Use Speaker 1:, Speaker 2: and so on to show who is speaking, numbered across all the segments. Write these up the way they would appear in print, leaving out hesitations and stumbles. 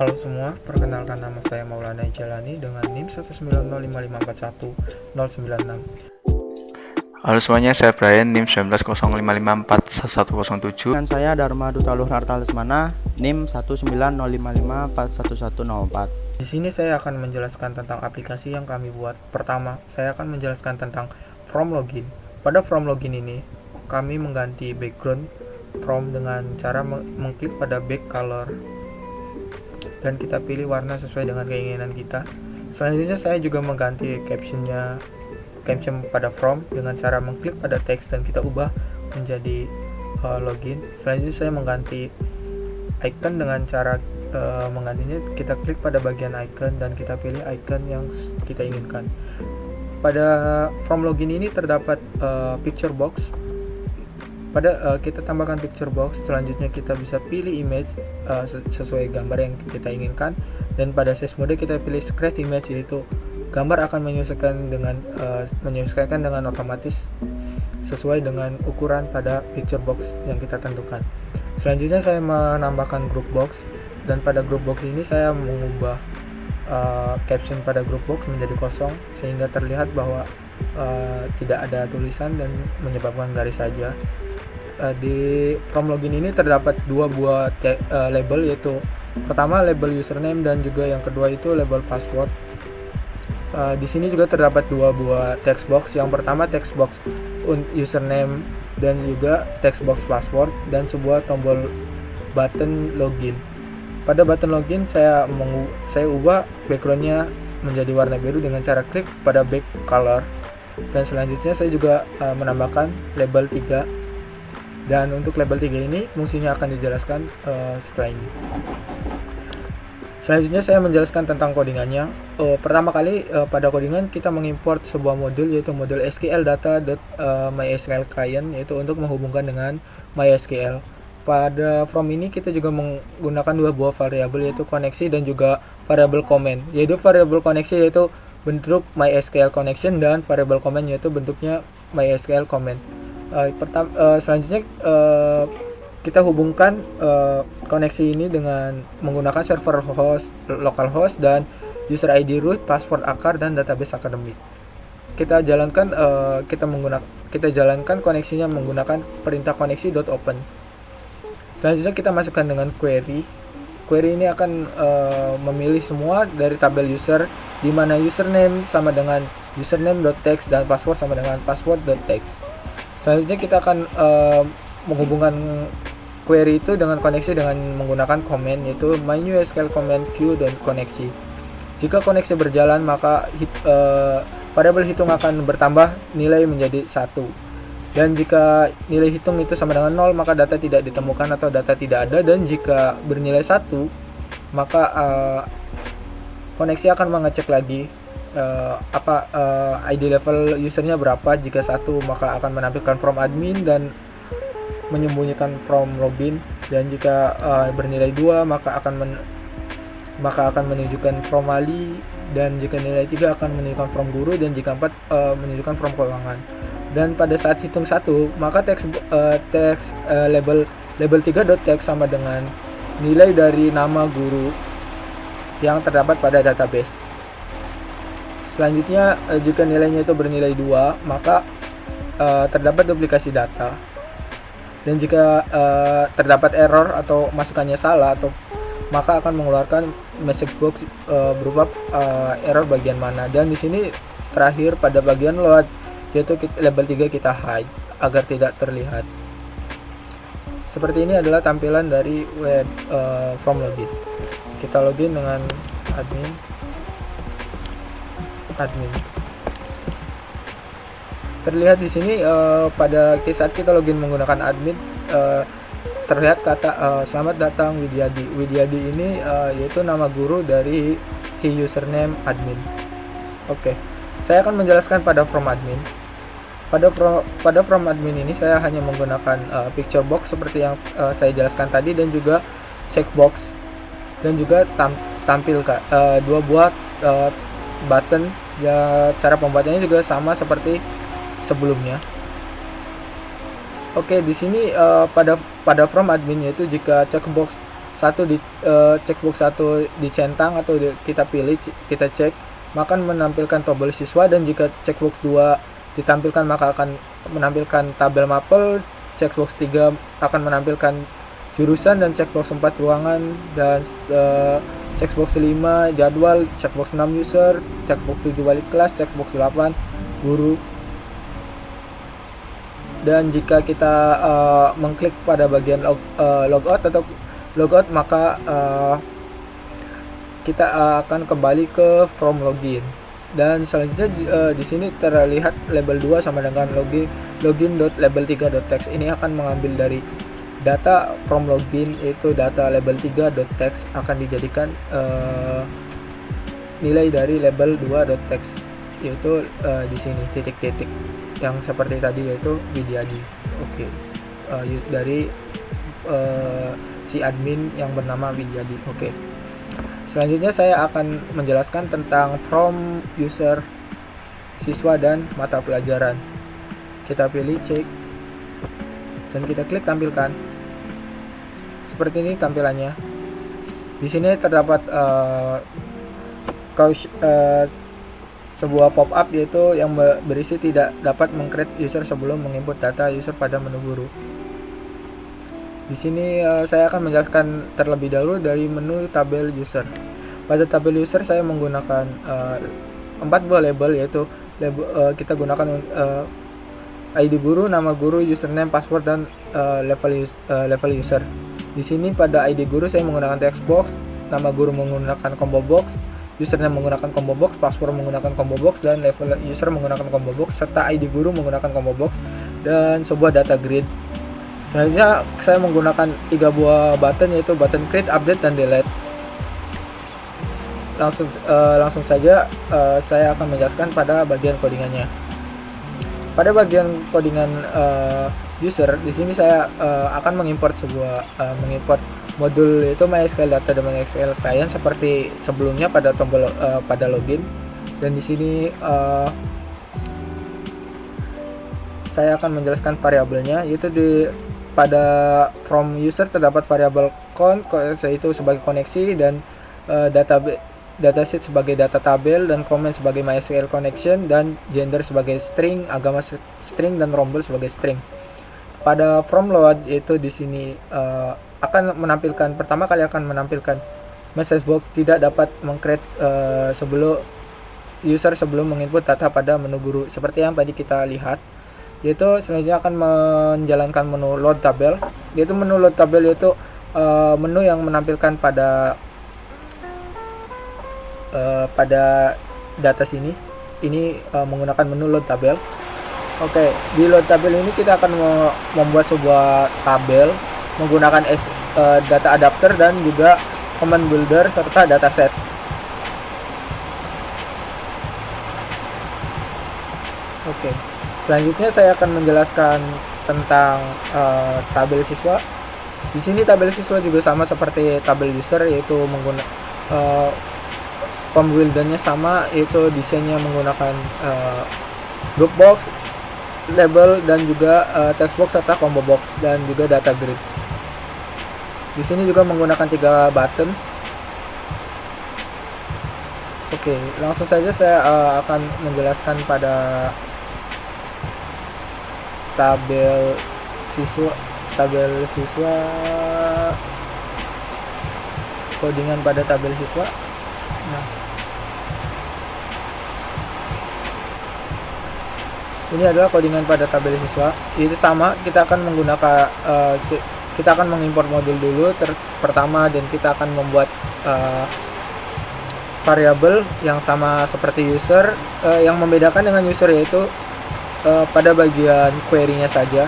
Speaker 1: Halo semua, perkenalkan nama saya Maulana Jalani dengan NIM 19055410096.
Speaker 2: Halo semuanya, saya Brian, NIM 1905541107.
Speaker 3: Dengan saya Dharma Dutaluh Narta Lesmana, NIM 19055411104.
Speaker 1: Di sini saya akan menjelaskan tentang aplikasi yang kami buat. Pertama, saya akan menjelaskan tentang form login. Pada form login ini, kami mengganti background form dengan cara mengklik pada back color dan kita pilih warna sesuai dengan keinginan kita. Selanjutnya saya juga mengganti caption pada form dengan cara mengklik pada teks dan kita ubah menjadi login. Selanjutnya saya mengganti icon dengan cara menggantinya kita klik pada bagian icon dan kita pilih icon yang kita inginkan. Pada form login ini terdapat picture box. Kita tambahkan picture box, selanjutnya kita bisa pilih image sesuai gambar yang kita inginkan, dan pada size mode kita pilih scratch image, yaitu gambar akan menyesuaikan dengan otomatis sesuai dengan ukuran pada picture box yang kita tentukan. Selanjutnya saya menambahkan group box, dan pada group box ini saya mengubah caption pada group box menjadi kosong sehingga terlihat bahwa tidak ada tulisan dan menyebabkan garis saja. Di form login ini terdapat dua buah label, yaitu pertama label username dan juga yang kedua itu label password. Di sini juga terdapat dua buah text box. Yang pertama text box username dan juga text box password dan sebuah tombol button login. Pada button login saya ubah backgroundnya menjadi warna biru dengan cara klik pada back color, dan selanjutnya saya juga menambahkan label 3. Dan untuk label 3 ini fungsinya akan dijelaskan setelah ini. Selanjutnya saya menjelaskan tentang codingannya. Pertama kali pada codingan kita mengimport sebuah modul, yaitu modul SQL data.mysql client, yaitu untuk menghubungkan dengan MySQL. Pada form ini kita juga menggunakan dua buah variabel, yaitu koneksi dan juga variabel comment. Yaitu variabel koneksi yaitu bentuk MySQL connection dan variabel comment yaitu bentuknya MySQL comment. Selanjutnya kita hubungkan koneksi ini dengan menggunakan server host, localhost, dan user ID root, password akar, dan database akademik. Kita jalankan koneksinya menggunakan perintah koneksi.open. Selanjutnya kita masukkan dengan query. Query ini akan memilih semua dari tabel user, di mana username sama dengan username.text dan password sama dengan password.text. Selanjutnya kita akan menghubungkan query itu dengan koneksi dengan menggunakan comment, yaitu mynewSQL comment queue dan koneksi. Jika koneksi berjalan, maka variabel hitung akan bertambah nilai menjadi 1. Dan jika nilai hitung itu sama dengan 0, maka data tidak ditemukan atau data tidak ada. Dan jika bernilai 1, maka koneksi akan mengecek lagi ID level usernya berapa. Jika 1, maka akan menampilkan from admin dan menyembunyikan from login, dan jika bernilai 2 maka akan menunjukkan from wali, dan jika nilai 3 akan menunjukkan from guru, dan jika 4 menunjukkan from keuangan. Dan pada saat hitung 1, maka label 3.text sama dengan nilai dari nama guru yang terdapat pada database. Selanjutnya jika nilainya itu bernilai 2, maka terdapat duplikasi data, dan jika terdapat error atau masukannya salah, maka akan mengeluarkan message box berupa error bagian mana. Dan di sini terakhir pada bagian load, yaitu label 3 kita hide agar tidak terlihat. Seperti ini adalah tampilan dari web form login. Kita login dengan admin. Terlihat di sini pada saat kita login menggunakan admin, terlihat kata selamat datang Widyadi. Widyadi ini yaitu nama guru dari si username admin. Oke, saya akan menjelaskan pada from admin. Pada from admin ini saya hanya menggunakan picture box seperti yang saya jelaskan tadi, dan juga checkbox, dan juga tampilkan dua buah button. Ya, cara pembuatannya juga sama seperti sebelumnya. Oke, di sini pada from admin, yaitu jika checkbox satu di checkbox satu dicentang atau kita pilih, kita cek, maka menampilkan tabel siswa, dan jika checkbox 2 ditampilkan maka akan menampilkan tabel mapel, checkbox 3 akan menampilkan jurusan, dan checkbox 4 ruangan, dan checkbox 5 jadwal, checkbox 6 user, checkbox 7 balik kelas, checkbox 8 guru. Dan jika kita mengklik pada bagian logout atau logout, maka kita akan kembali ke from login. Dan selanjutnya di sini terlihat label 2 sama dengan login.label3.text. Ini akan mengambil dari data from login, yaitu data label3.text akan dijadikan nilai dari label 2.text, yaitu di sini titik-titik yang seperti tadi, yaitu Widyadi. Oke. Dari si admin yang bernama Widyadi. Oke. Selanjutnya saya akan menjelaskan tentang from user, siswa, dan mata pelajaran. Kita pilih cek dan kita klik tampilkan. Seperti ini tampilannya. Di sini terdapat sebuah pop-up, yaitu yang berisi tidak dapat meng-create user sebelum menginput data user pada menu guru. Di sini saya akan menjelaskan terlebih dahulu dari menu tabel user. Pada tabel user saya menggunakan 4 buah label, yaitu kita gunakan ID guru, nama guru, username, password, dan level user. Di sini pada ID guru saya menggunakan text box, nama guru menggunakan combo box, username menggunakan combo box, password menggunakan combo box, dan level user menggunakan combo box, serta ID guru menggunakan combo box, dan sebuah data grid. Selanjutnya saya menggunakan 3 buah button, yaitu button create, update, dan delete. Langsung saja saya akan menjelaskan pada bagian codingannya. Pada bagian codingan user, di sini saya akan mengimport mengimport modul, yaitu MySQL data dan MySQL client seperti sebelumnya pada tombol pada login. Dan di sini saya akan menjelaskan variabelnya, yaitu pada from user terdapat variabel count, yaitu sebagai koneksi, dan dataset sebagai data tabel, dan comment sebagai MySQL connection, dan gender sebagai string, agama string, dan rombel sebagai string. Pada from load, yaitu di sini akan menampilkan, pertama kali akan menampilkan message box tidak dapat meng-create sebelum menginput data pada menu guru, seperti yang tadi kita lihat. Yaitu selanjutnya akan menjalankan menu load tabel, yaitu menu load tabel yaitu menu yang menampilkan pada data sini. Ini menggunakan menu load tabel. Oke, di load tabel ini kita akan membuat sebuah tabel menggunakan data adapter dan juga command builder serta dataset. Oke, selanjutnya saya akan menjelaskan tentang tabel siswa. Di sini tabel siswa juga sama seperti tabel user, yaitu menggunakan pembuildannya sama, yaitu desainnya menggunakan group box, label, dan juga text box serta combo box, dan juga data grid. Di sini juga menggunakan 3 button. Oke, langsung saja saya akan menjelaskan pada tabel siswa, codingan pada tabel siswa. Nah, ini adalah codingan pada tabel siswa. Itu sama, kita akan menggunakan kita akan mengimport modul dulu pertama, dan kita akan membuat variabel yang sama seperti user. Yang membedakan dengan user yaitu pada bagian query-nya saja,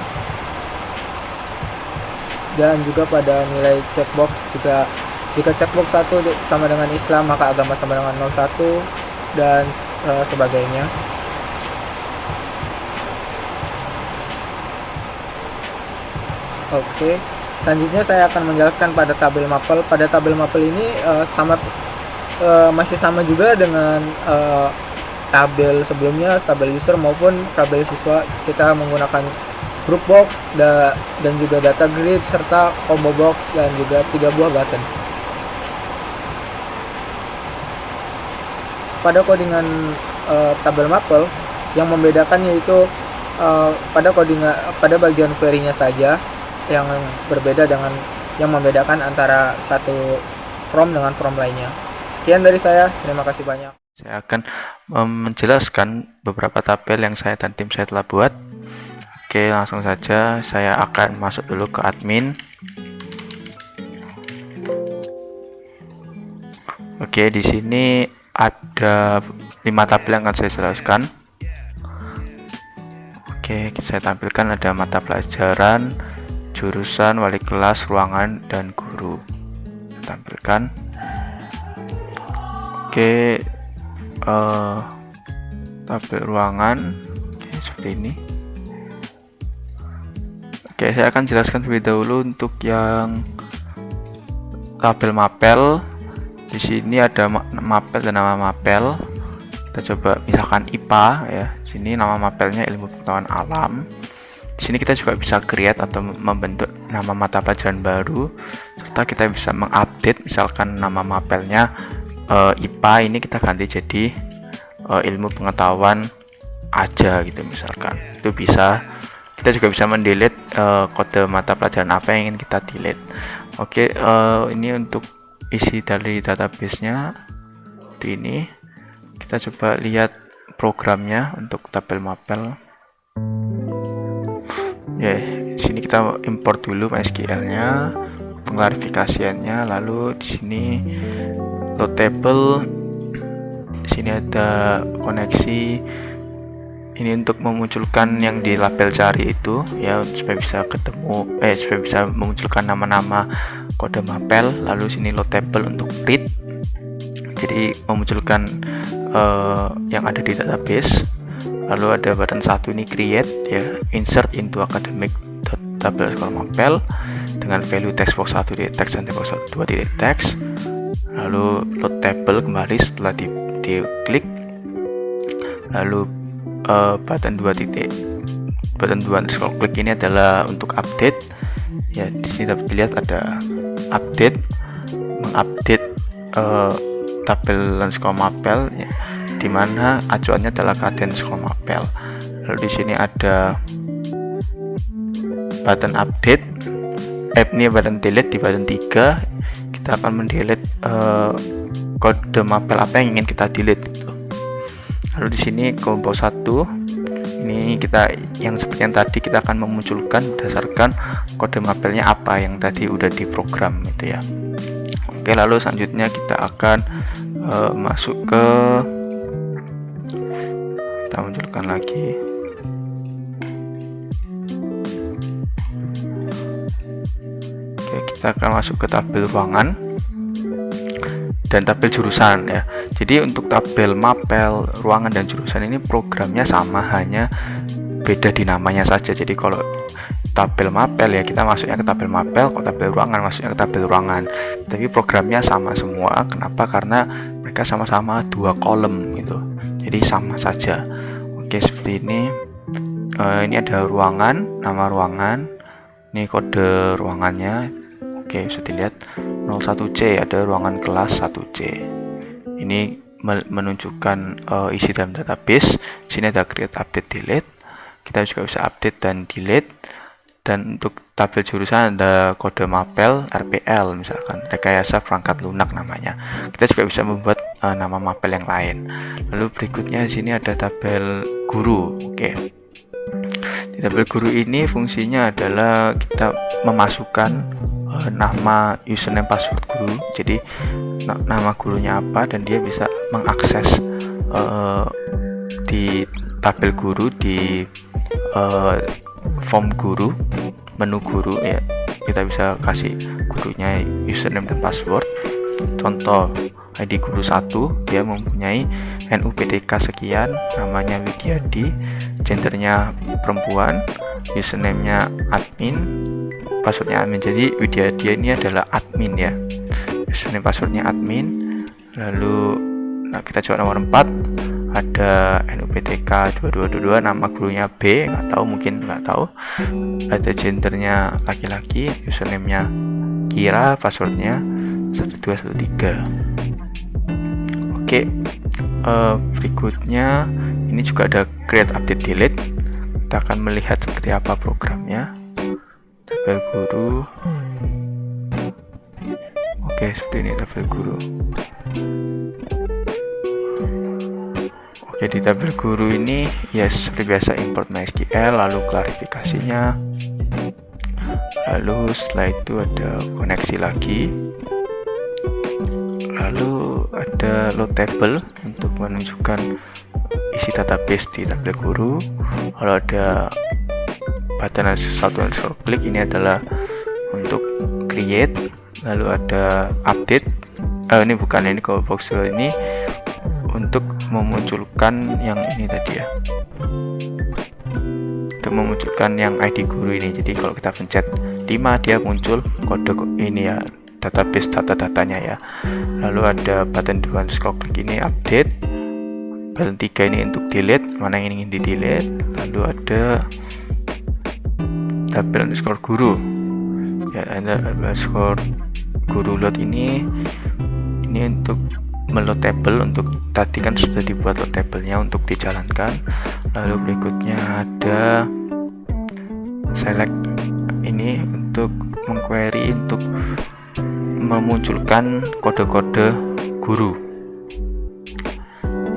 Speaker 1: dan juga pada nilai checkbox. Juga jika checkbox 1 sama dengan Islam, maka agama sama dengan 01, dan sebagainya. Oke, selanjutnya saya akan menjelaskan pada tabel mapel. Pada tabel mapel ini masih sama juga dengan tabel sebelumnya, tabel user maupun tabel siswa. Kita menggunakan group box dan juga data grid serta combo box dan juga 3 buah button. Pada codingan tabel mapel yang membedakan yaitu pada bagian query-nya saja yang berbeda dengan yang membedakan antara satu from dengan from lainnya. Sekian dari saya, terima kasih banyak.
Speaker 2: Saya akan menjelaskan beberapa tabel yang saya dan tim saya telah buat. Oke, langsung saja saya akan masuk dulu ke admin. Oke, di sini ada 5 tabel yang akan saya jelaskan. Oke, saya tampilkan ada mata pelajaran, jurusan, wali kelas, ruangan, dan guru. Saya tampilkan. Oke, tabel ruangan. Oke, seperti ini. Oke, saya akan jelaskan terlebih dahulu untuk yang tabel mapel. Di sini ada mapel dan nama mapel. Kita coba misalkan IPA ya. Sini nama mapelnya ilmu pengetahuan alam. Di sini kita juga bisa create atau membentuk nama mata pelajaran baru, serta kita bisa mengupdate misalkan nama mapelnya IPA ini kita ganti jadi ilmu pengetahuan aja gitu misalkan. Itu bisa. Kita juga bisa mendelete kode mata pelajaran apa yang ingin kita delete. Oke, ini untuk isi dari database-nya. Ini kita coba lihat programnya untuk tabel mapel. Ya, di sini kita import dulu MySQL-nya, pengklarifikasiannya, lalu di sini load table. Di sini ada koneksi. Ini untuk memunculkan yang di label cari itu ya, supaya bisa supaya bisa memunculkan nama-nama kode mapel. Lalu sini load table untuk read, jadi memunculkan yang ada di database. Lalu ada button 1 ini create ya, insert into academic table mapel dengan value text box 1 di text dan text box 2 di text. Lalu load table kembali setelah diklik. Lalu button 2 underscore klik ini adalah untuk update ya. Di sini dapat dilihat ada update, mengupdate tabel underscore mapel ya, di mana acuannya adalah kd underscore mapel. Lalu di sini ada button update, ini button delete. Di button 3 kita akan mendelete kode mapel apa yang ingin kita delete gitu. Lalu di sini combo 1 ini kita yang seperti yang tadi, kita akan memunculkan berdasarkan kode mapelnya apa yang tadi udah diprogram itu ya. Oke, lalu selanjutnya kita akan masuk ke, kita munculkan lagi. Oke, kita akan masuk ke tabel ruangan dan tabel jurusan ya. Jadi untuk tabel mapel, ruangan, dan jurusan ini programnya sama, hanya beda di namanya saja. Jadi kalau tabel mapel ya kita masuknya ke tabel mapel, kalau tabel ruangan masuknya ke tabel ruangan. Tapi programnya sama semua. Kenapa? Karena mereka sama-sama 2 kolom gitu. Jadi sama saja. Oke, seperti ini. Ini ada ruangan, nama ruangan. Ini kode ruangannya. Oke, bisa dilihat 01C, ada ruangan kelas 1C. Ini menunjukkan isi dalam database. Sini ada create, update, delete. Kita juga bisa update dan delete. Dan untuk tabel jurusan ada kode mapel RPL, misalkan rekayasa perangkat lunak namanya. Kita juga bisa membuat nama mapel yang lain. Lalu berikutnya di sini ada tabel guru. Oke. Di tabel guru ini fungsinya adalah kita memasukkan nama, username, password guru. Jadi nama gurunya apa dan dia bisa mengakses di tabel guru, di form guru, menu guru ya. Kita bisa kasih gurunya username dan password. Contoh ID guru 1, dia mempunyai NUPTK sekian, namanya Widyadi, gendernya perempuan, username-nya admin, passwordnya admin. Jadi Widyadi ini adalah admin ya, username passwordnya admin. Lalu kita coba nomor 4, ada NUPTK 2222, nama gurunya B, nggak tahu, ada gendernya laki-laki, username-nya Kira, passwordnya 1213. Oke, berikutnya ini juga ada create, update, delete. Kita akan melihat seperti apa programnya. Tabel guru. Oke, seperti ini tabel guru. Oke, di tabel guru ini ya seperti biasa import MySQL, lalu klarifikasinya, lalu setelah itu ada koneksi lagi, lalu ada load table untuk menunjukkan isi database di tabel guru, lalu ada button satu klik, ini adalah untuk create, lalu ada update, ini box ini untuk memunculkan yang ini tadi ya, untuk memunculkan yang ID guru ini. Jadi kalau kita pencet 5 dia muncul kode ini ya, database data-datanya ya. Lalu ada button 2 klik ini update, button 3 ini untuk delete, mana yang ingin di delete. Lalu ada tabel guru ya, ada guru load ini untuk meload table, untuk tadi kan sudah dibuat load table-nya untuk dijalankan. Lalu berikutnya ada select ini untuk mengquery, untuk memunculkan kode-kode guru.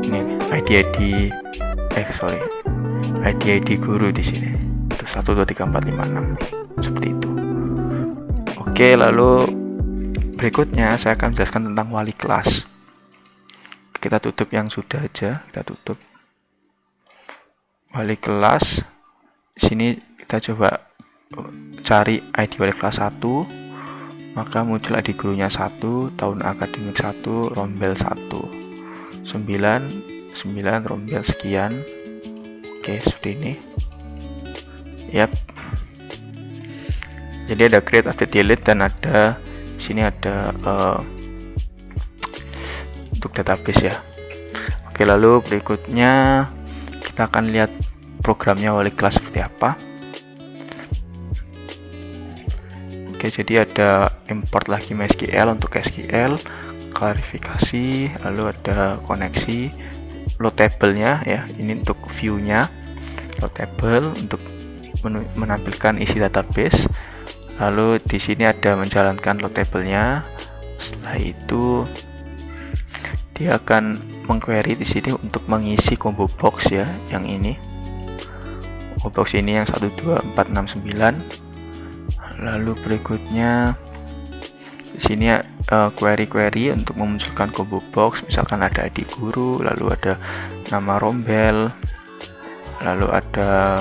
Speaker 2: Ini ID guru di sini. Itu 1 2 3 4 5 6 seperti itu. Oke, lalu berikutnya saya akan menjelaskan tentang wali kelas. Kita tutup yang sudah aja, kita tutup wali kelas. Sini kita coba cari ID wali kelas 1, maka muncul ID gurunya 1, tahun akademik 1, rombel 1, 9 rombel sekian. Oke, seperti ini. Yap. Jadi ada create, update, delete, dan ada sini ada untuk database ya. Oke, lalu berikutnya kita akan lihat programnya wali kelas seperti apa. Oke, jadi ada import lagi MySQL untuk SQL, klarifikasi, lalu ada koneksi, load table-nya ya, ini untuk view-nya, load table untuk menampilkan isi database. Lalu di sini ada menjalankan load table-nya. Setelah itu dia akan mengquery di sini untuk mengisi combo box ya, yang ini. Combo box ini yang 1 2 4 6 9. Lalu berikutnya di sini query untuk memunculkan combo box, misalkan ada ID guru, lalu ada nama rombel, lalu ada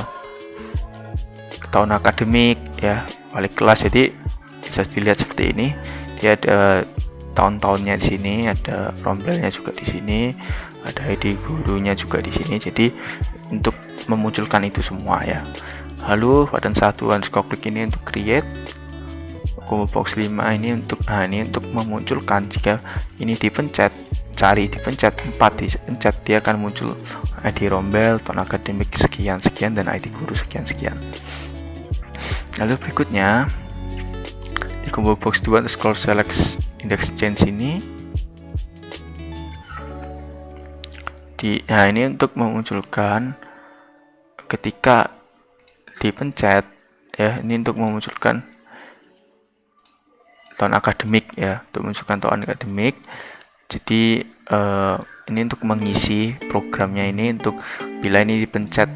Speaker 2: tahun akademik ya, wali kelas. Jadi bisa dilihat seperti ini, dia ada tahun-tahunnya di sini, ada rombelnya juga di sini, ada ID gurunya juga di sini. Jadi untuk memunculkan itu semua ya. Lalu button 1 klik ini untuk create, combo box 5 ini untuk memunculkan jika ini dipencet, dipencet 4 dipencet, dia akan muncul ID rombel, tahun akademik sekian sekian, dan ID guru sekian sekian. Lalu berikutnya di combo box 2 select index change ini ini untuk memunculkan ketika dipencet ya, ini untuk memunculkan tahun akademik ya, untuk memunculkan tahun akademik. Jadi ini untuk mengisi programnya ini, untuk bila ini dipencet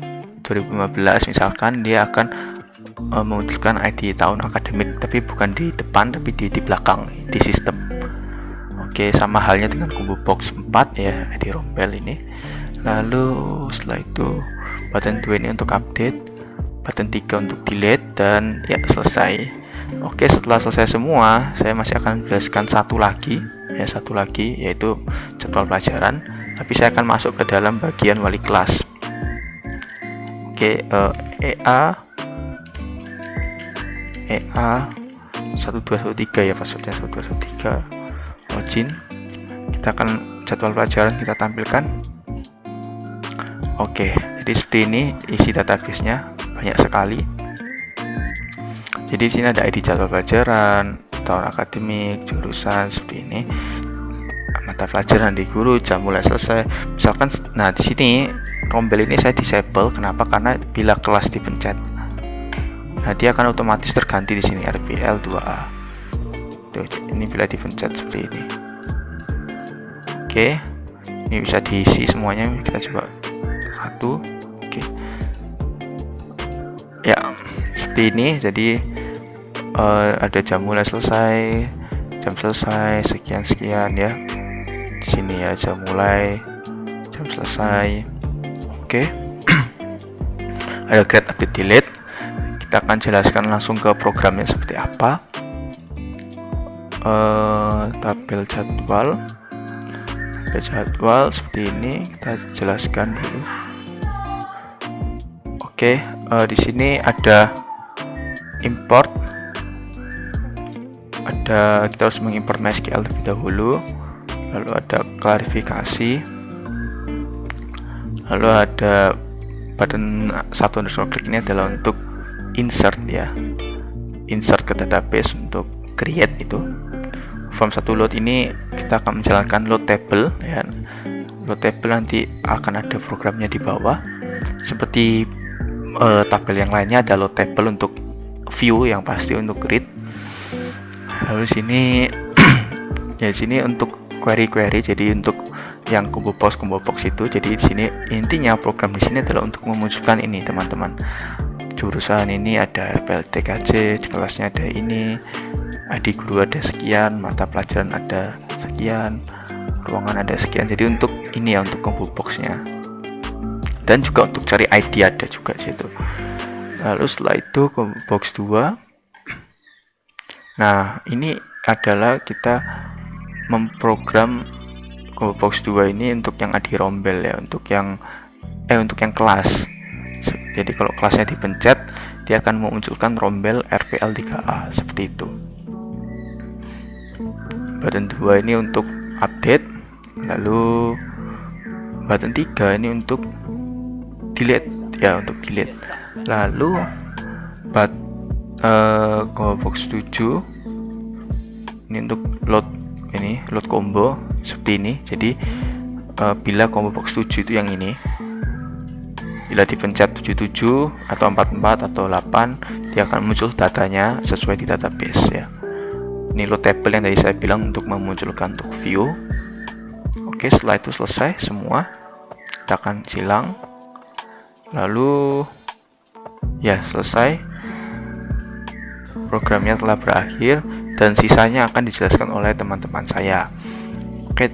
Speaker 2: 2015 misalkan, dia akan memunculkan ID tahun akademik, tapi bukan di depan tapi di belakang di sistem. Oke, sama halnya dengan combo box 4 ya, ID rombel ini. Lalu setelah itu button 2 ini untuk update, button 3 untuk delete, dan ya selesai. Oke, setelah selesai semua, saya masih akan menjelaskan satu lagi yaitu jadwal pelajaran, tapi saya akan masuk ke dalam bagian wali kelas. Oke, EA 1213 ya, passwordnya 1213, login. Kita akan jadwal pelajaran kita tampilkan. Oke, jadi seperti ini isi database-nya, banyak sekali. Jadi di sini ada ID jadwal pelajaran, tahun akademik, jurusan seperti ini, mata pelajaran di guru, jam mulai selesai. Misalkan, nah di sini rombel ini saya disable. Kenapa? Karena bila kelas dipencet, nah dia akan otomatis terganti di sini RPL 2A. Tuh, ini bila dipencet seperti ini. Oke, ini bisa diisi semuanya. Kita coba satu. Oke, ya seperti ini. Jadi ada jam mulai selesai, jam selesai, sekian ya. Di sini ya jam mulai, jam selesai. Oke. Ada create, update, delete. Kita akan jelaskan langsung ke programnya seperti apa. Tabel jadwal seperti ini, kita jelaskan dulu. Oke, di sini ada import, kita harus mengimport MySQL terlebih dahulu, lalu ada klarifikasi, lalu ada button 1_click. Ini adalah untuk insert ya, insert ke database. Untuk create itu form 1 load, ini kita akan menjalankan load table ya. Load table nanti akan ada programnya di bawah. Seperti tabel yang lainnya ada load table untuk view yang pasti untuk read. Lalu sini ya sini untuk query. Jadi untuk yang combo box itu. Jadi di sini intinya program di sini adalah untuk memunculkan ini teman-teman. Jurusan ini ada RPLTKJ, kelasnya ada ini, ID guru ada sekian, mata pelajaran ada sekian, ruangan ada sekian. Jadi untuk ini ya, untuk combo boxnya. Dan juga untuk cari ID ada juga situ. Lalu setelah itu combo box 2. Nah, ini adalah kita memprogram combo box 2 ini untuk yang ID rombel ya, untuk yang kelas. Jadi kalau kelasnya dipencet, dia akan memunculkan rombel RPL 3A seperti itu. Button 2 ini untuk update, lalu button 3 ini untuk delete ya, untuk delete. Lalu combo box 7 ini untuk load combo seperti ini. Jadi bila combo box 7 itu yang ini, bila dipencet 77 atau 44 atau 8, dia akan muncul datanya sesuai di database ya. Ini load table yang tadi saya bilang untuk memunculkan untuk view. Oke, setelah itu selesai semua, kita akan silang. Lalu ya selesai, programnya telah berakhir dan sisanya akan dijelaskan oleh teman-teman saya. Oke,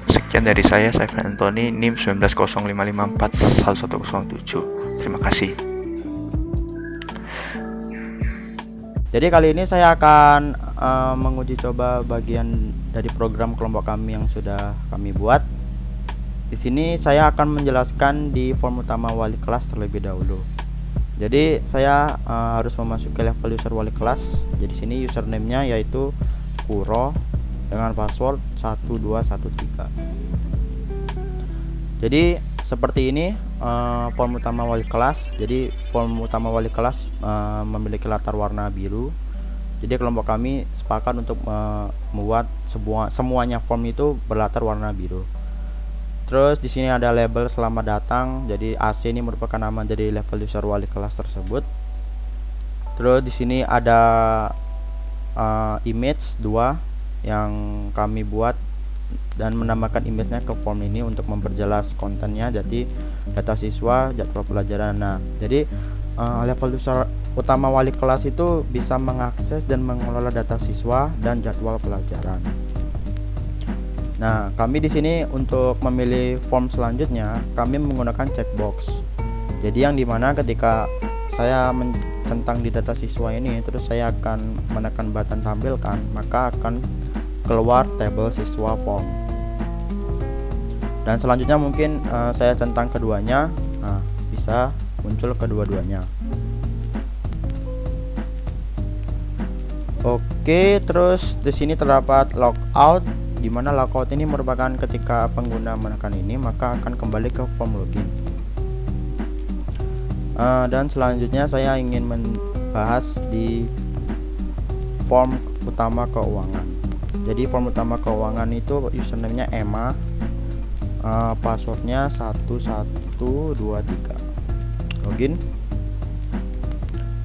Speaker 2: sekian dari saya Anthony, NIM 1905541107. Terima kasih.
Speaker 3: Jadi kali ini saya akan menguji coba bagian dari program kelompok kami yang sudah kami buat. Di sini saya akan menjelaskan di form utama wali kelas terlebih dahulu. Jadi saya harus memasuki level user wali kelas. Jadi sini username-nya yaitu Kuro dengan password 1213. Jadi seperti ini form utama wali kelas. Jadi form utama wali kelas memiliki latar warna biru. Jadi kelompok kami sepakat untuk membuat semuanya form itu berlatar warna biru. Terus di sini ada label selamat datang. Jadi AC ini merupakan nama dari level user wali kelas tersebut. Terus di sini ada image 2 yang kami buat dan menambahkan image-nya ke form ini untuk memperjelas kontennya. Jadi data siswa, jadwal pelajaran. Nah, jadi level user utama wali kelas itu bisa mengakses dan mengelola data siswa dan jadwal pelajaran. Nah, kami di sini untuk memilih form selanjutnya, kami menggunakan checkbox. Jadi yang dimana ketika saya mencentang di data siswa ini, terus saya akan menekan button tampilkan, maka akan keluar tabel siswa form. Dan selanjutnya mungkin saya centang keduanya, nah bisa muncul kedua-duanya. Oke, terus di sini terdapat logout, di mana logout ini merupakan ketika pengguna menekan ini maka akan kembali ke form login. Dan selanjutnya saya ingin membahas di form utama keuangan. Jadi form utama keuangan itu username-nya Emma, passwordnya 1123, login.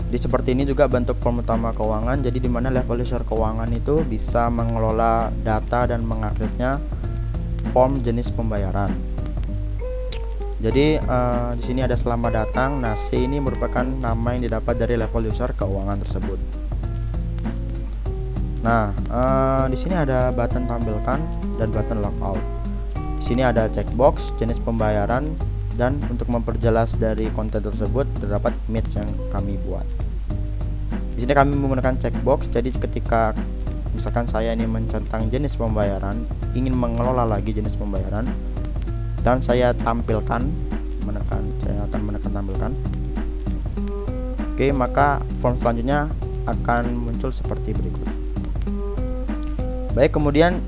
Speaker 3: Di seperti ini juga bentuk form utama keuangan, jadi dimana level user keuangan itu bisa mengelola data dan mengaksesnya form jenis pembayaran. Jadi di sini ada selamat datang. Nah, C ini merupakan nama yang didapat dari level user keuangan tersebut. Nah, di sini ada button tampilkan dan button logout. Di sini ada checkbox jenis pembayaran, dan untuk memperjelas dari konten tersebut terdapat image yang kami buat. Di sini kami menggunakan checkbox. Jadi ketika misalkan saya ini mencentang jenis pembayaran, ingin mengelola lagi jenis pembayaran, dan saya tampilkan, saya akan menekan tampilkan. Oke, maka form selanjutnya akan muncul seperti berikut. Baik, kemudian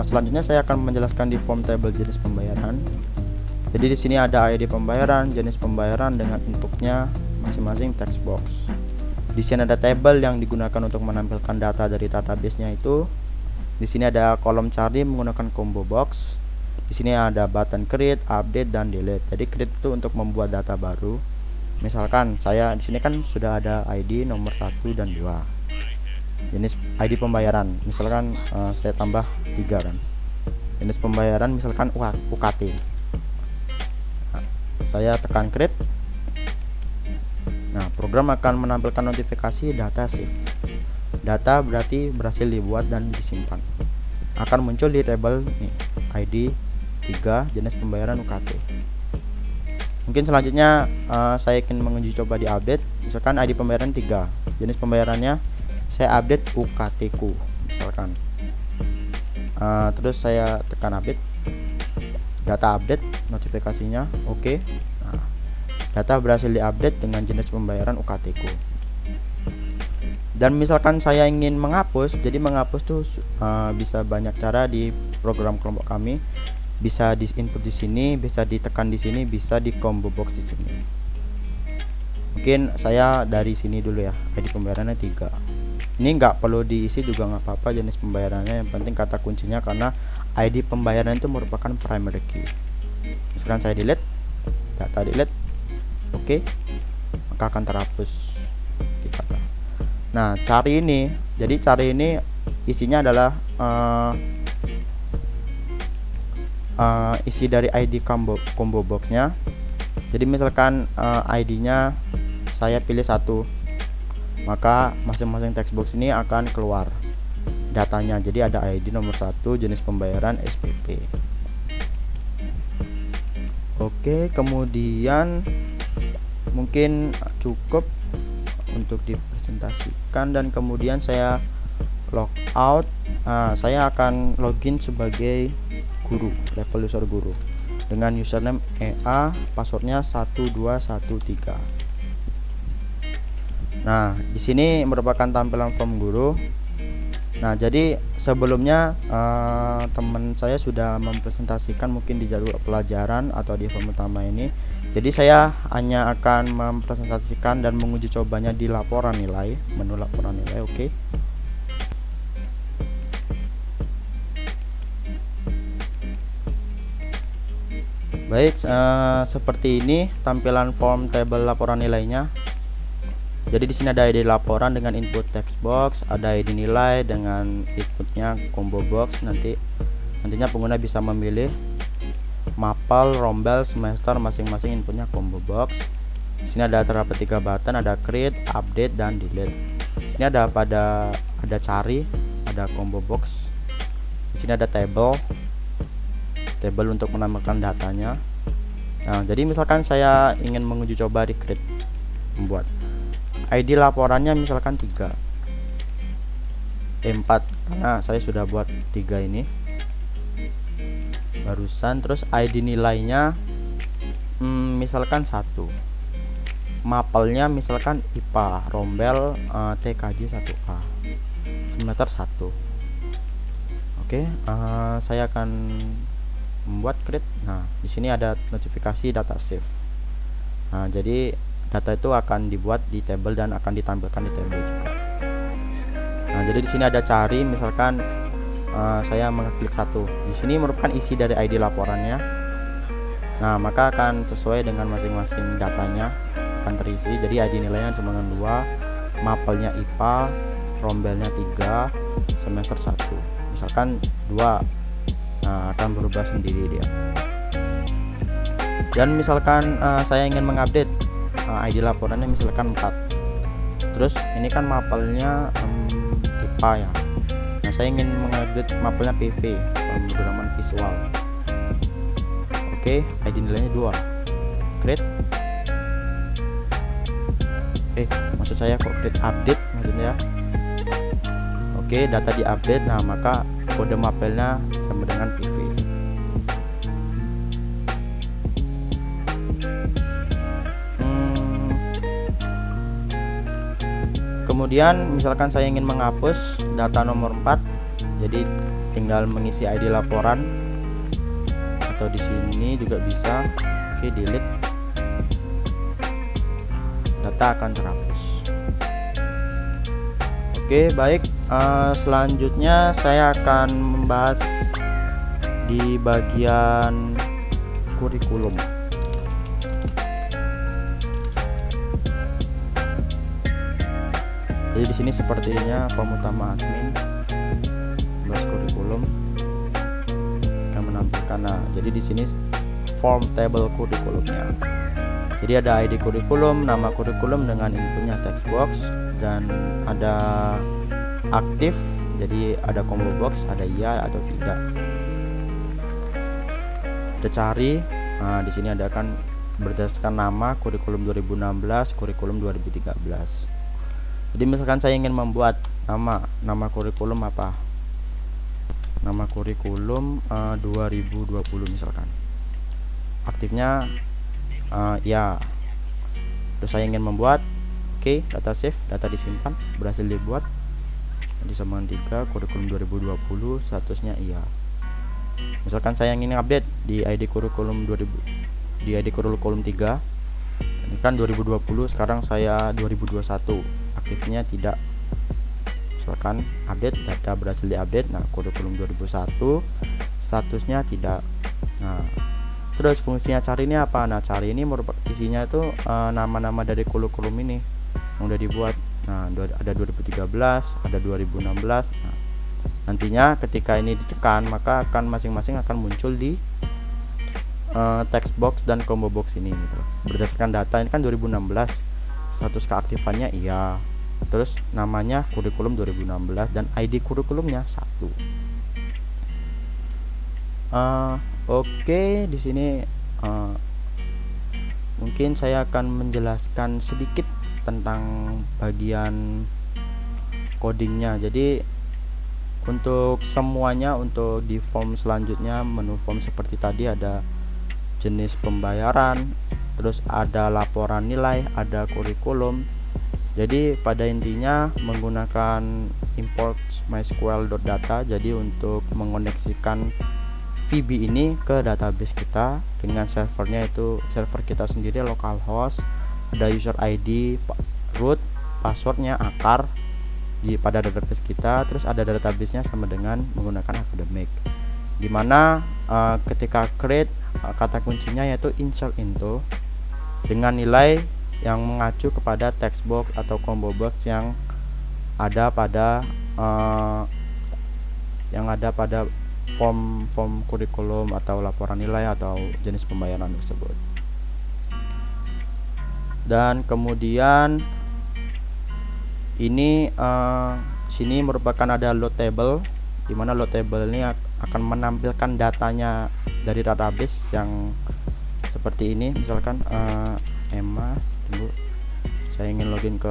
Speaker 3: selanjutnya saya akan menjelaskan di form table jenis pembayaran. Jadi di sini ada ID pembayaran, jenis pembayaran dengan inputnya masing-masing text box. Di sini ada table yang digunakan untuk menampilkan data dari database-nya itu. Di sini ada kolom cari menggunakan combo box. Di sini ada button create, update, dan delete. Jadi create itu untuk membuat data baru. Misalkan saya di sini kan sudah ada ID nomor 1 dan 2. Jenis ID pembayaran, misalkan saya tambah 3 kan. Jenis pembayaran misalkan UKT. Nah, saya tekan create. Nah, program akan menampilkan notifikasi data save. Data berarti berhasil dibuat dan disimpan. Akan muncul di table nih, ID 3, jenis pembayaran UKT. Mungkin selanjutnya saya ingin menguji coba di update. Misalkan ID pembayaran 3, jenis pembayarannya saya update UKT ku misalkan. Terus saya tekan update, data update notifikasinya oke. Nah, data berhasil diupdate dengan jenis pembayaran UKT ku. Dan misalkan saya ingin menghapus, jadi menghapus tuh bisa banyak cara di program kelompok kami. Bisa di input di sini, bisa ditekan di sini, bisa di combo box di sini. Mungkin saya dari sini dulu ya. ID pembayarannya 3. Ini nggak perlu diisi juga nggak apa-apa jenis pembayarannya, yang penting kata kuncinya, karena ID pembayaran itu merupakan primary key. Sekarang saya delete, data delete, oke, maka akan terhapus di data. Nah, cari ini, jadi cari ini isinya adalah isi dari ID combo boxnya. Jadi misalkan ID-nya saya pilih 1, maka masing-masing text box ini akan keluar datanya. Jadi ada ID nomor 1, jenis pembayaran SPP. Oke, kemudian mungkin cukup untuk dipresentasikan, dan kemudian saya logout. Saya akan login sebagai guru, level user guru, dengan username EA, passwordnya 1213. Nah, di sini merupakan tampilan form guru. Nah, jadi sebelumnya teman saya sudah mempresentasikan mungkin di jadwal pelajaran atau di form utama ini. Jadi saya hanya akan mempresentasikan dan menguji cobanya di laporan nilai, menu laporan nilai. Oke. Baik, seperti ini tampilan form table laporan nilainya. Jadi di sini ada ID laporan dengan input text box, ada ID nilai dengan inputnya combo box. Nantinya pengguna bisa memilih mapel, rombel, semester, masing-masing inputnya combo box. Di sini ada terdapat 3 button, ada create, update, dan delete. Di sini ada cari, ada combo box. Di sini ada table untuk menambahkan datanya. Nah, jadi misalkan saya ingin menguji coba di create, membuat ID laporannya misalkan 3, 4, karena saya sudah buat 3 ini barusan. Terus ID nilainya misalkan 1, mapelnya misalkan IPA, rombel TKJ 1A, semester 1. Oke, saya akan membuat create. Nah, di sini ada notifikasi data save. Nah, jadi data itu akan dibuat di table dan akan ditampilkan di table juga. Nah, jadi di sini ada cari, misalkan saya mengklik satu. Di sini merupakan isi dari ID laporannya. Nah, maka akan sesuai dengan masing-masing datanya akan terisi. Jadi ID nilainya sama dengan 2, mapelnya IPA, rombelnya 3, semester 1. Misalkan 2, nah, akan berubah sendiri dia. Dan misalkan saya ingin mengupdate ID laporannya misalkan 4. Terus ini kan mapelnya IPA ya. Nah, saya ingin mengupdate mapelnya PV, pemrograman visual. Oke, ID nilainya 2. Create. Maksud saya kok create update maksudnya. Oke, data diupdate. Nah, maka kode mapelnya sama dengan PV. Kemudian misalkan saya ingin menghapus data nomor 4, jadi tinggal mengisi ID laporan, atau di sini juga bisa. Oke, delete. Data akan terhapus. Oke, baik. Selanjutnya saya akan membahas di bagian kurikulum. Jadi di sini sepertinya form utama admin, bahas kurikulum akan menampilkan. Nah, jadi di sini form table kurikulumnya. Jadi ada ID kurikulum, nama kurikulum dengan inputnya text box, dan ada aktif. Jadi ada combo box, ada iya atau tidak. Ada cari. Nah, di sini ada kan berdasarkan nama kurikulum 2016, kurikulum 2013. Jadi misalkan saya ingin membuat nama kurikulum apa? Nama kurikulum 2020 misalkan. Aktifnya ya. Terus saya ingin membuat, oke, data save, data disimpan, berhasil dibuat. Di sambungan 3 kurikulum 2020, statusnya iya. Misalkan saya ingin update di ID kurikulum 3. Ini kan 2020, sekarang saya 2021. Aktifnya tidak. Misalkan update, data berhasil diupdate. Nah, kurikulum 2001 statusnya tidak. Nah, terus fungsinya cari ini apa? Nah, cari ini merupakan isinya itu nama-nama dari kurikulum ini yang udah dibuat. Nah, ada 2013, ada 2016. Nah, nantinya ketika ini ditekan, maka akan masing-masing akan muncul di text box dan combo box ini gitu. Berdasarkan data ini kan 2016, status keaktifannya iya. Terus namanya kurikulum 2016 dan ID kurikulumnya 1. Oke, di sini mungkin saya akan menjelaskan sedikit tentang bagian codingnya. Jadi untuk semuanya, untuk di form selanjutnya, menu form seperti tadi ada jenis pembayaran, terus ada laporan nilai, ada kurikulum. Jadi pada intinya menggunakan import mysql.data. Jadi untuk mengoneksikan VB ini ke database kita dengan servernya, itu server kita sendiri localhost, ada user ID, root, passwordnya, akar pada database kita. Terus ada databasenya sama dengan menggunakan academic, dimana ketika create kata kuncinya yaitu insert into dengan nilai yang mengacu kepada text box atau combo box yang ada pada form kurikulum atau laporan nilai atau jenis pembayaran tersebut. Dan kemudian ini sini merupakan ada load table, di mana load table ini akan menampilkan datanya dari database yang seperti ini. Misalkan Emma, tunggu, saya ingin login ke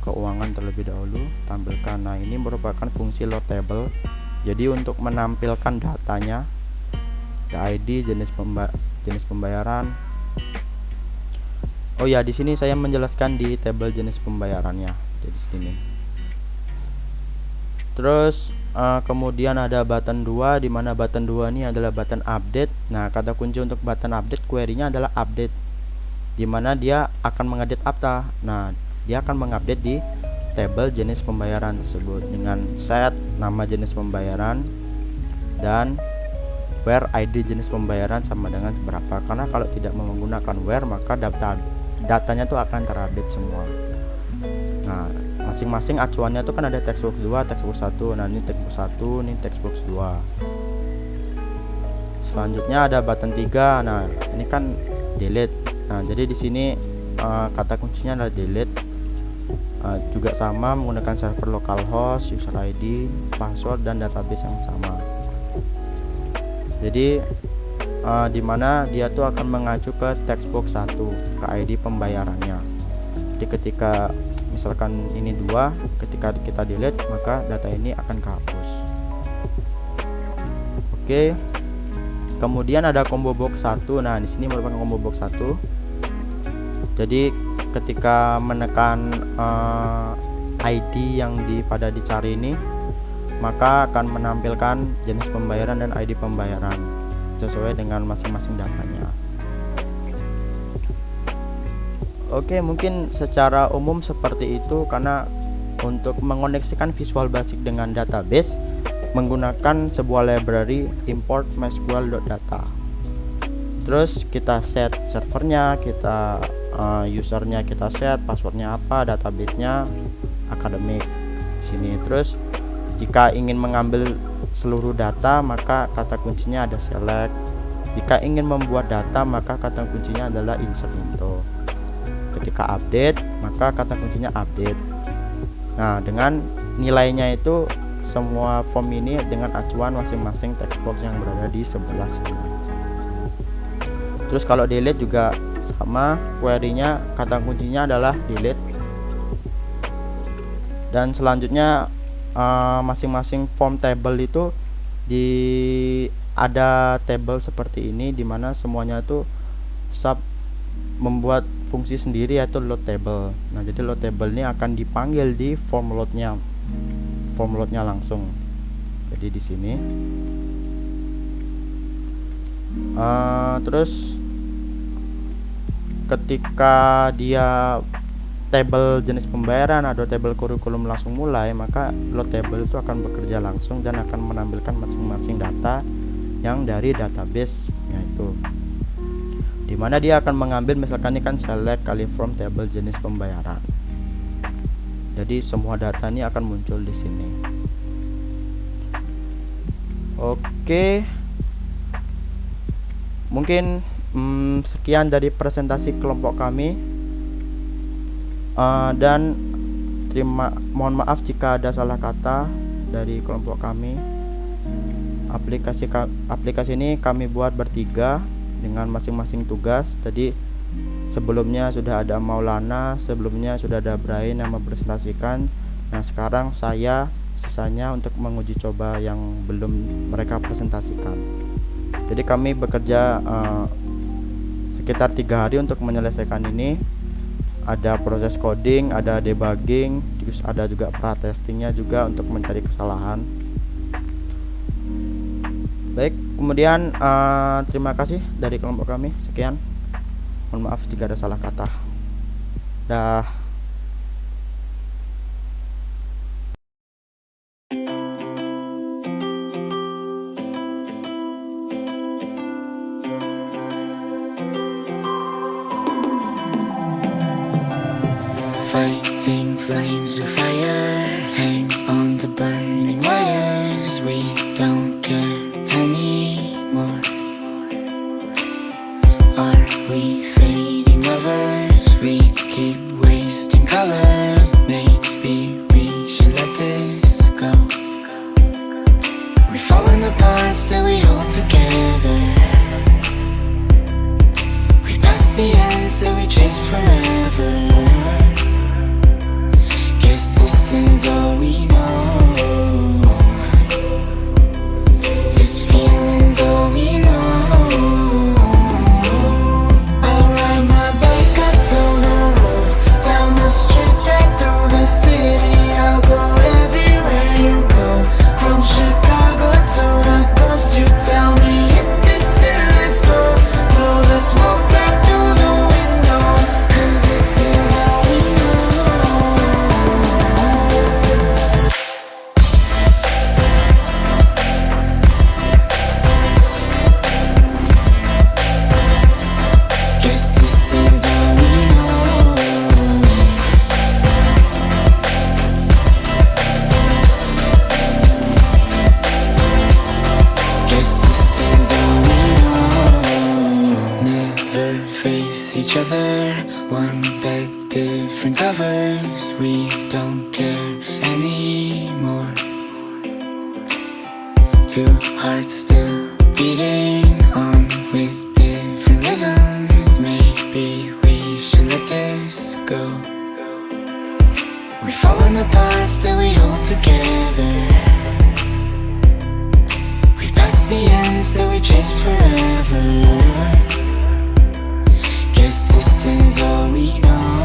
Speaker 3: keuangan terlebih dahulu, tampilkan. Nah, ini merupakan fungsi load table. Jadi untuk menampilkan datanya, ada ID, jenis pembayaran. Oh ya, di sini saya menjelaskan di tabel jenis pembayarannya. Jadi sini. Terus kemudian ada button 2, di mana button 2 ini adalah button update. Nah, kata kunci untuk button update, query-nya adalah update. dimana dia akan mengedit apa. Nah, dia akan mengupdate di tabel jenis pembayaran tersebut dengan set nama jenis pembayaran dan where ID jenis pembayaran sama dengan berapa. Karena kalau tidak menggunakan where, maka datanya tuh akan terupdate semua. Nah, masing-masing acuannya tuh kan ada textbox 2, textbox 1. Nah, ini textbox 1, ini textbox 2. Selanjutnya ada button 3. Nah, ini kan delete. Nah, jadi di sini kata kuncinya adalah delete. Juga sama menggunakan server localhost, user ID, password dan database yang sama. Jadi dimana dia tuh akan mengacu ke textbox 1, ke ID pembayarannya. Jadi ketika misalkan ini 2, ketika kita delete maka data ini akan kehapus. Oke. Kemudian ada combo box 1. Nah, di sini merupakan combo box 1. Jadi ketika menekan ID yang pada dicari ini, maka akan menampilkan jenis pembayaran dan ID pembayaran sesuai dengan masing-masing datanya. Oke, mungkin secara umum seperti itu, karena untuk mengoneksikan Visual Basic dengan database menggunakan sebuah library import mysql.data. Terus kita set servernya, kita usernya kita set, passwordnya apa, databasenya akademik sini. Terus jika ingin mengambil seluruh data maka kata kuncinya ada select. Jika ingin membuat data maka kata kuncinya adalah insert into. Ketika update maka kata kuncinya update. Nah, dengan nilainya itu semua form ini dengan acuan masing-masing textbox yang berada di sebelah sini. Terus kalau delete juga sama, query-nya kata kuncinya adalah delete. Dan selanjutnya masing-masing form table itu ada table seperti ini, dimana semuanya itu sub membuat fungsi sendiri yaitu load table. Nah, jadi load table ini akan dipanggil di form loadnya langsung. Jadi di sini terus ketika dia tabel jenis pembayaran atau tabel kurikulum langsung mulai, maka load table itu akan bekerja langsung dan akan menampilkan masing-masing data yang dari database yaitu, dimana dia akan mengambil misalkan ini kan select kali from table jenis pembayaran. Jadi semua data ini akan muncul di sini. Oke, mungkin sekian dari presentasi kelompok kami, dan mohon maaf jika ada salah kata dari kelompok kami. Aplikasi ini kami buat bertiga dengan masing-masing tugas. Jadi sebelumnya sudah ada Maulana, sebelumnya sudah ada Brian yang mempresentasikan. Nah, sekarang saya sisanya untuk menguji coba yang belum mereka presentasikan. Jadi kami bekerja sekitar 3 hari untuk menyelesaikan ini. Ada proses coding, ada debugging, terus ada juga pra-testingnya juga untuk mencari kesalahan. Baik, kemudian terima kasih dari kelompok kami. Sekian, mohon maaf jika ada salah kata. Dah.
Speaker 4: Fighting flames of fire, hang on to burning wires. We don't care anymore. Are we fading lovers? We keep wasting colors. Maybe we should let this go. We've fallen apart, still we hold together. We passed the end, still we chase forever. This is all we know. This feeling's all we know. I'll ride my bike up to the road, down the streets. different covers. We don't care anymore. Two hearts still beating on with different rhythms. Maybe we should let this go. We've fallen apart, still we hold together. We passed the end, still we chase forever. Guess this is all we know.